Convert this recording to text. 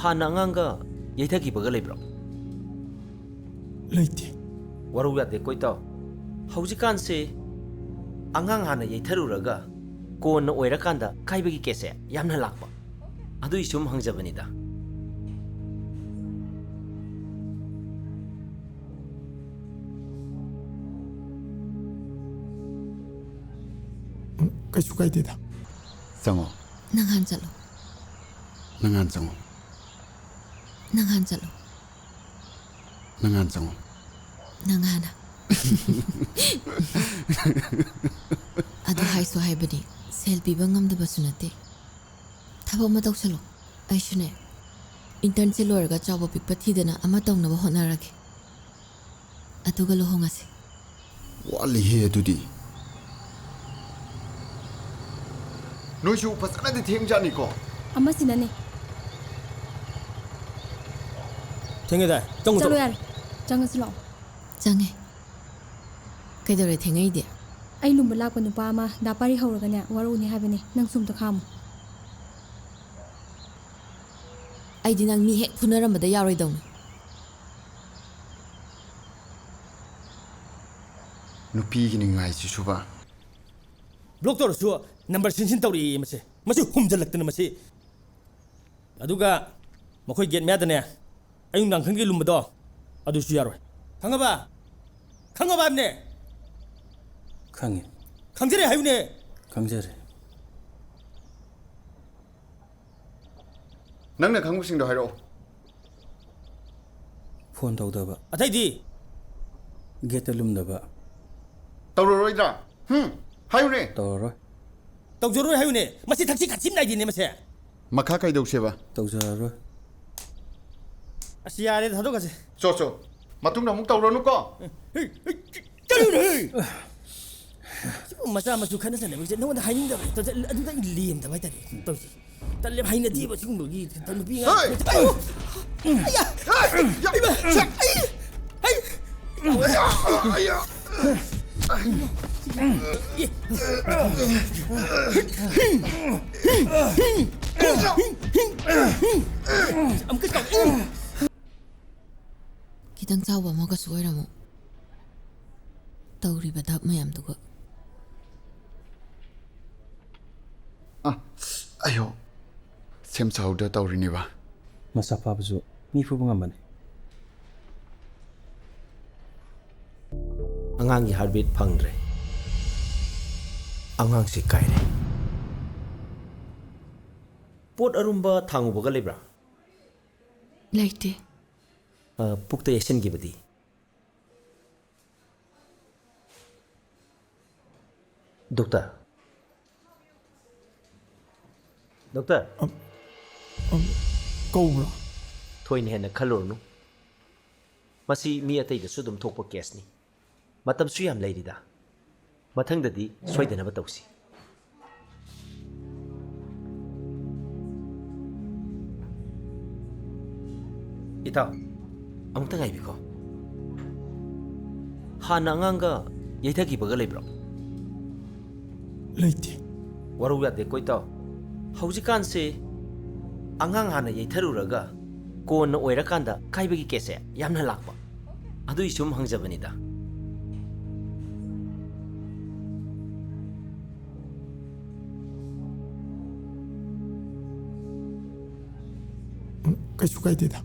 ꯍꯥꯟꯅ ꯑꯉꯥꯡꯒ ꯌꯩꯊꯈꯤꯕꯒ ꯂꯩꯕ꯭ꯔꯣ? ꯂꯩꯇꯦ. ꯋꯥꯔꯧ ꯌꯥꯗꯦ ꯀꯣꯏꯇꯥꯎ. ꯍꯧꯖꯤꯛꯀꯥꯟꯁꯦ ꯑꯉꯥꯡ ꯍꯥꯟꯅ ꯌꯩꯊꯔꯨꯔꯒ ꯀꯣꯟꯅ ꯑꯣꯏꯔꯀꯥꯟꯗ ꯀꯥꯏꯕꯒꯤ ꯀꯦꯁꯁꯦ ꯌꯥꯝꯅ ꯂꯥꯛꯄ. ꯑꯗꯨꯏ ꯁꯨꯝ ꯍꯪꯖꯕꯅꯤꯗ. ꯀꯩꯁꯨ ꯀꯥꯏꯗꯦꯗ. ꯆꯪꯉꯣ. ꯅꯪ ꯍꯥꯟ ꯆꯠꯂꯣ. ꯅꯪ ꯍꯥꯟ ꯆꯪꯉꯣ. ꯅꯪ ꯍꯥꯟ ꯆꯠꯂꯣ. ꯅꯪ ꯍꯥꯟ ꯆꯪꯉꯣ. ꯅꯪ ꯍꯥꯟꯅ. ꯑꯗꯨ ꯍꯥꯏꯁꯨ ꯍꯥꯏꯕꯅꯤ, ꯁꯦꯜ ꯄꯤꯕ ꯉꯝꯗꯕꯁꯨ ꯅꯠꯇꯦ. ꯊꯕꯛ ꯑꯃ ꯇꯧꯁꯜꯂꯣ. ꯑꯩꯁꯨꯅꯦ, ꯏꯟꯇꯔꯟꯁꯦ ꯂꯣꯏꯔꯒ ꯆꯥꯎꯕ ꯄꯤꯛꯄ ꯊꯤꯗꯅ ꯑꯃ ꯇꯧꯅꯕ ꯍꯣꯠꯅꯔꯒꯦ. ꯑꯗꯨꯒ ꯂꯨꯍꯣꯡꯉꯁꯤ. ꯋꯥꯠꯂꯤꯍꯦ ꯑꯗꯨꯗꯤ. ꯅꯣꯏꯁꯨ ꯐꯖꯅꯗꯤ ꯊꯦꯡꯖꯥꯠꯅꯤꯀꯣ. ꯑꯃꯁꯤꯅꯅꯦ. ꯊꯦꯡꯉꯦꯗꯥꯏ. ꯆꯠꯂꯣ ꯌꯥꯔꯦ. ꯆꯪꯉꯁꯤ ꯂꯥꯛꯑꯣ. ꯆꯪꯉꯦ. ꯀꯩꯗꯧꯔꯦ ꯊꯦꯡꯉꯛꯏꯗꯤ? ꯑꯩ ꯂꯨꯝꯕ ꯂꯥꯛꯄ ꯅꯨꯄꯥ ꯑꯃ ꯗꯥꯄꯥꯔꯤ ꯍꯧꯔꯒꯅꯦ ꯋꯥꯔꯧꯅꯤ ꯍꯥꯏꯕꯅꯦ. ꯅꯪ ꯁꯨꯝꯇ ꯈꯥꯝꯃꯨ. ꯑꯩꯗꯤ ꯅꯪ ꯃꯤ ꯍꯦꯛ ꯐꯨꯅꯔꯝꯕꯗ ꯌꯥꯔꯣꯏꯗꯧꯅꯤ. ꯅꯨꯄꯤꯒꯤꯅꯤ ꯉꯥꯏꯁꯤꯁꯨꯕ. ꯕ꯭ꯂꯣꯛ ꯇꯧꯔꯁꯨ ꯅꯝꯕꯔ ꯁꯤꯟ ꯇꯧꯔꯛꯏ ꯃꯁꯤ. ꯃꯁꯤ ꯍꯨꯝꯖꯜꯂꯛꯇꯅ ꯃꯁꯤ. ꯑꯗꯨꯒ ꯃꯈꯣꯏ ꯒꯦꯠ ꯃꯌꯥꯗꯅꯦ ꯑꯌꯨꯛ ꯅꯨꯡꯗꯥꯡ ꯂꯨꯝꯕꯗꯣ ꯑꯗꯨꯁꯨ ꯌꯥꯔꯣꯏ. ꯈꯪꯉꯕ? ꯈꯪꯉꯕ ꯍꯥꯏꯕꯅꯦ? ꯈꯪꯉꯦ. ꯈꯪꯖꯔꯦ ꯍꯥꯏꯌꯨꯅꯦ. ꯈꯪꯖꯔꯦ. ꯅꯪꯅ ꯈꯪꯕꯁꯤꯡꯗꯣ ꯍꯥꯏꯔꯛꯑꯣ. ꯐꯣꯟ ꯇꯧꯗꯕ. ꯑꯇꯩꯗꯤ? ꯒꯦꯠꯇ ꯂꯨꯝꯗꯕ. ꯇꯧꯔꯔꯣꯏꯗ꯭ꯔꯥ? ꯍꯥꯏꯌꯨꯅꯦ. ꯇꯧꯔꯔꯣꯏ. ꯇꯧꯖꯔꯣꯏ ꯍꯥꯏꯌꯨꯅꯦ. ꯃꯁꯤ ꯊꯛꯁꯤ ꯈꯥꯁꯤ ꯅꯥꯏꯗꯦꯅꯦ ꯃꯁꯦ. ꯃꯈꯥ ꯀꯩꯗꯧꯁꯦꯕ? ꯇꯧꯖꯔꯔꯣꯏ. ꯑꯁ ꯌꯥꯔꯦ ꯊꯥꯗꯣꯛꯀꯁꯦ. ꯆꯣ. ꯃꯇꯨꯡꯗ ꯑꯃꯨꯛ ꯇꯧꯔꯅꯨꯀꯣ. ꯆꯠꯂꯨꯅꯦ. ꯃꯆꯥ ꯃꯁꯨ ꯈꯠꯅ ꯆꯩꯅꯕꯁꯦ ꯅꯉꯣꯟꯗ ꯍꯥꯏꯅꯤꯡꯗꯕ. ꯑꯗꯨꯗ ꯑꯩ ꯂꯦꯝꯗꯕ ꯍꯥꯏꯇꯥꯔꯦ. ꯇꯧꯁꯤ. ꯇꯜꯂꯦꯕ, ꯍꯩꯅꯗꯦꯕ ꯁꯤꯒꯨꯝꯕꯒꯤ ꯅꯨꯄꯤ ꯈꯤꯇꯪ ꯆꯥꯎꯕ ꯑꯃꯒꯁꯨ ꯑꯣꯏꯔꯝꯃꯨ. ꯇꯧꯔꯤꯕ ꯙꯞ ꯃꯌꯥꯝꯗꯨꯒ. ꯑꯌꯣ. ꯁꯦꯝ ꯁꯥꯍꯧꯗ ꯇꯧꯔꯤꯅꯦꯕ. ꯃꯁꯥ ꯐꯥꯕꯁꯨ ꯃꯤ ꯐꯨꯕ ꯉꯝꯕꯅꯤ. ꯑꯉꯥꯡꯒꯤ ꯍꯥꯔꯠꯕꯤꯠ ꯐꯪꯗ꯭ꯔꯦ. ꯑꯉꯥꯡꯁꯤ ꯀꯥꯏꯔꯦ. ꯄꯣꯠ ꯑꯔꯨꯝꯕ ꯊꯥꯡꯉꯨꯕꯒ ꯂꯩꯕ꯭ꯔꯥ? ꯂꯩꯇꯦ. ꯄꯨꯛꯇ ꯌꯩꯁꯤꯟꯈꯤꯕꯗꯤ? ꯗꯣꯛꯇꯔ. ꯗꯣꯛꯇꯔ. ꯀꯧꯕ꯭ꯔꯣ? ꯊꯣꯏꯅ ꯍꯦꯟꯅ ꯈꯜꯂꯨꯔꯅꯨ. ꯃꯁꯤ ꯃꯤ ꯑꯇꯩꯗꯁꯨ ꯑꯗꯨꯝ ꯊꯣꯛꯄ ꯀꯦꯁꯅꯤ. ꯃꯇꯝꯁꯨ ꯌꯥꯝ ꯂꯩꯔꯤꯗ. ꯃꯊꯪꯗꯗꯤ ꯁꯣꯏꯗꯅꯕ ꯇꯧꯁꯤ. ꯏꯇꯥꯎ, ꯑꯃꯨꯛꯇ ꯉꯥꯏꯕꯤꯈꯣ. ꯍꯥꯟꯅ ꯑꯉꯥꯡꯒ ꯌꯩꯊꯈꯤꯕꯒ ꯂꯩꯕ꯭ꯔꯣ? ꯂꯩꯇꯦ. ꯋꯥꯔꯧ ꯌꯥꯗꯦ ꯀꯣꯏꯇꯥꯎ. ꯍꯧꯖꯤꯛꯀꯥꯟꯁꯦ ꯑꯉꯥꯡ ꯍꯥꯟꯅ ꯌꯩꯊꯔꯨꯔꯒ ꯀꯣꯟꯅ ꯑꯣꯏꯔꯀꯥꯟꯗ ꯀꯥꯏꯕꯒꯤ ꯀꯦꯁꯁꯦ ꯌꯥꯝꯅ ꯂꯥꯛꯄ. ꯑꯗꯨꯏ ꯁꯨꯝ ꯍꯪꯖꯕꯅꯤꯗ. ꯀꯩꯁꯨ ꯀꯥꯏꯗꯦꯗ.